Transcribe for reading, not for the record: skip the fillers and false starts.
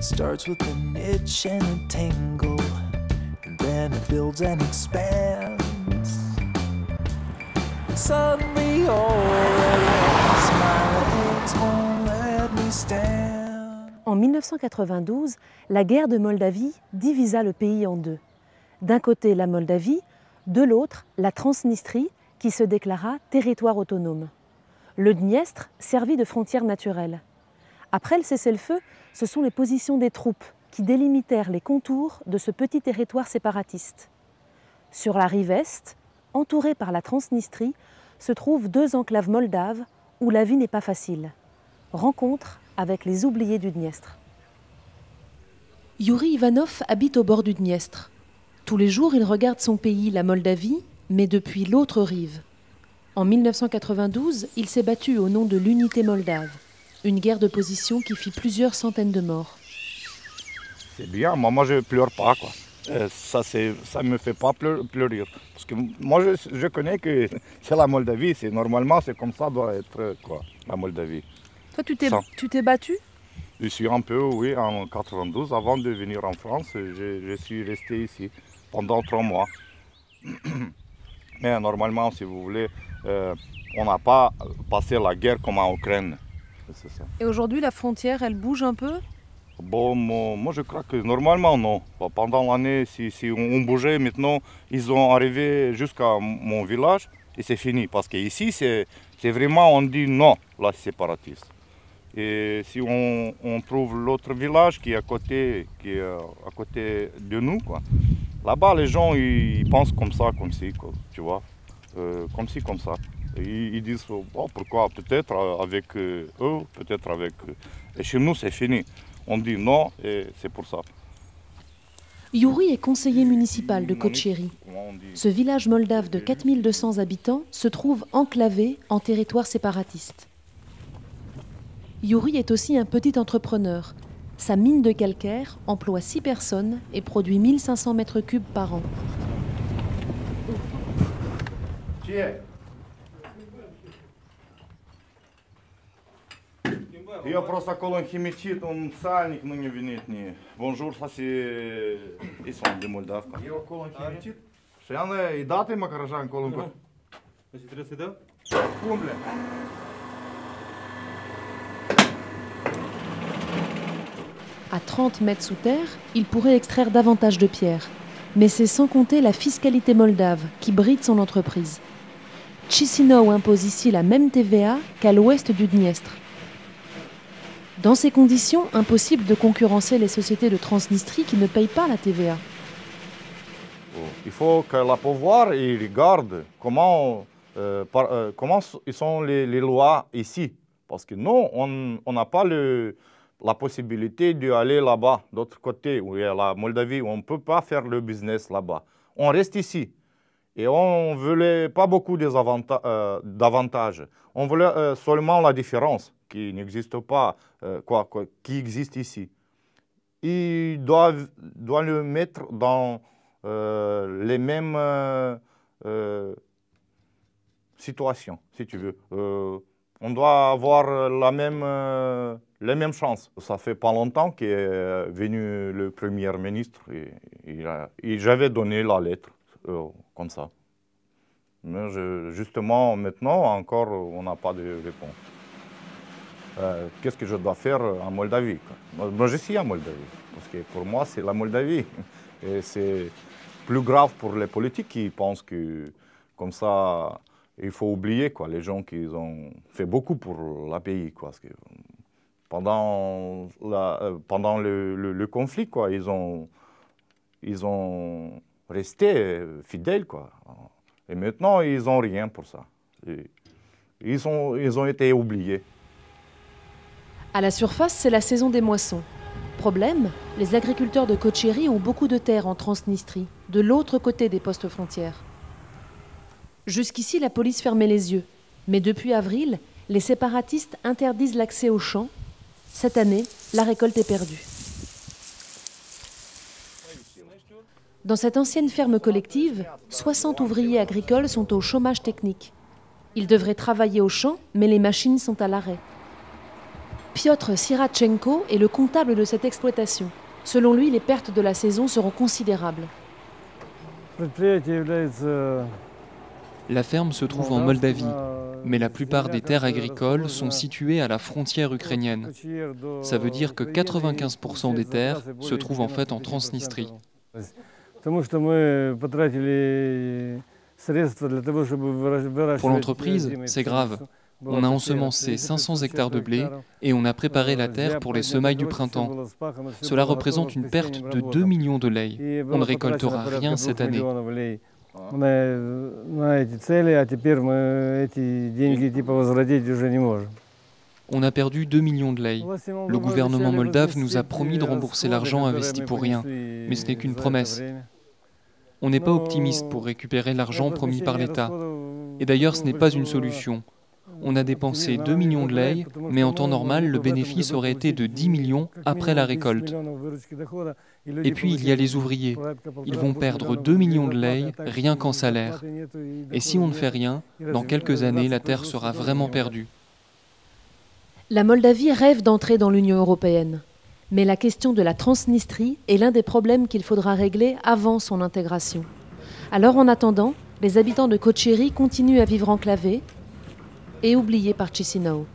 starts with an itch and a tingle, and then it builds and expands. And suddenly my legs won't let me stand. En 1992, la guerre de Moldavie divisa le pays en deux. D'un côté la Moldavie, de l'autre la Transnistrie qui se déclara territoire autonome. Le Dniestre servit de frontière naturelle. Après le cessez-le-feu, ce sont les positions des troupes qui délimitèrent les contours de ce petit territoire séparatiste. Sur la rive est, entourée par la Transnistrie, se trouvent deux enclaves moldaves où la vie n'est pas facile. Rencontre avec les oubliés du Dniestre. Yuri Ivanov habite au bord du Dniestre. Tous les jours, il regarde son pays, la Moldavie, mais depuis l'autre rive. En 1992, il s'est battu au nom de l'unité moldave, une guerre de position qui fit plusieurs centaines de morts. C'est bien, moi je pleure pas quoi. Ça me fait pas pleurer. Parce que moi je connais que c'est la Moldavie, normalement c'est comme ça doit être quoi, la Moldavie. Toi tu t'es battu? Je suis un peu, oui, en 92, avant de venir en France, je suis resté ici pendant 3 mois. Mais normalement, si vous voulez, on n'a pas passé la guerre comme en Ukraine. C'est ça. Et aujourd'hui, la frontière, elle bouge un peu? Bon, moi je crois que normalement non. Pendant l'année, si on bougeait, maintenant ils ont arrivé jusqu'à mon village et c'est fini. Parce qu'ici, c'est vraiment, on dit non, là c'est séparatiste. Et si on trouve l'autre village qui est à côté de nous, quoi. Là-bas, les gens ils pensent comme ça, comme si, quoi, tu vois, comme ci, comme ça. Ils disent oh, pourquoi, peut-être avec eux, peut-être avec eux. Et chez nous, c'est fini. On dit non et c'est pour ça. Yuri est conseiller municipal de Kotcheri. Ce village moldave de 4200 habitants se trouve enclavé en territoire séparatiste. Yuri est aussi un petit entrepreneur. Sa mine de calcaire emploie 6 personnes et produit 1500 mètres cubes par an. Я просто колонхимичит, он сальник, но не винит не. Bonjour, ça c'est ils sont de Moldave. Я колонхимичит. Шяна и даты макаражан колонко. C'est très sédent. Компле. À 30 mètres sous terre, il pourrait extraire davantage de pierres. Mais c'est sans compter la fiscalité moldave qui bride son entreprise. Chisinau impose ici la même TVA qu'à l'ouest du Dniestre. Dans ces conditions, impossible de concurrencer les sociétés de Transnistrie qui ne payent pas la TVA. Il faut que le pouvoir regarde comment sont les lois ici. Parce que nous, on n'a pas la possibilité d'aller là-bas, d'autre côté, où il y a la Moldavie, on ne peut pas faire le business là-bas. On reste ici. Et on ne voulait pas beaucoup d'avantages. On voulait seulement la différence qui n'existe pas, qui existe ici. Ils doivent le mettre dans les mêmes situations, si tu veux. On doit avoir les mêmes chances. Ça fait pas longtemps qu'est venu le Premier ministre et j'avais donné la lettre comme ça. Mais justement, maintenant, encore, on n'a pas de réponse. Qu'est-ce que je dois faire en Moldavie? Moi, je suis en Moldavie, parce que pour moi, c'est la Moldavie. Et c'est plus grave pour les politiques qui pensent que, comme ça, il faut oublier quoi, les gens qui ont fait beaucoup pour le pays. Quoi, parce que pendant le conflit, quoi, ils ont resté fidèles. Quoi. Et maintenant, ils n'ont rien pour ça. Ils ont été oubliés. À la surface, c'est la saison des moissons. Problème, les agriculteurs de Kotcheri ont beaucoup de terres en Transnistrie, de l'autre côté des postes frontières. Jusqu'ici, la police fermait les yeux. Mais depuis avril, les séparatistes interdisent l'accès aux champs. Cette année, la récolte est perdue. Dans cette ancienne ferme collective, 60 ouvriers agricoles sont au chômage technique. Ils devraient travailler aux champs, mais les machines sont à l'arrêt. Piotr Sirachenko est le comptable de cette exploitation. Selon lui, les pertes de la saison seront considérables. La ferme se trouve en Moldavie, mais la plupart des terres agricoles sont situées à la frontière ukrainienne. Ça veut dire que 95% des terres se trouvent en fait en Transnistrie. Pour l'entreprise, c'est grave. On a ensemencé 500 hectares de blé et on a préparé la terre pour les semailles du printemps. Cela représente une perte de 2 millions de lei. On ne récoltera rien cette année. On a perdu 2 millions de lei. Le gouvernement moldave nous a promis de rembourser l'argent investi pour rien, mais ce n'est qu'une promesse. On n'est pas optimiste pour récupérer l'argent promis par l'État. Et d'ailleurs, ce n'est pas une solution. On a dépensé 2 millions de lei, mais en temps normal, le bénéfice aurait été de 10 millions après la récolte. Et puis, il y a les ouvriers. Ils vont perdre 2 millions de lei rien qu'en salaire. Et si on ne fait rien, dans quelques années, la terre sera vraiment perdue. La Moldavie rêve d'entrer dans l'Union européenne. Mais la question de la Transnistrie est l'un des problèmes qu'il faudra régler avant son intégration. Alors, en attendant, les habitants de Kočeri continuent à vivre enclavés et oubliés par Chisinau.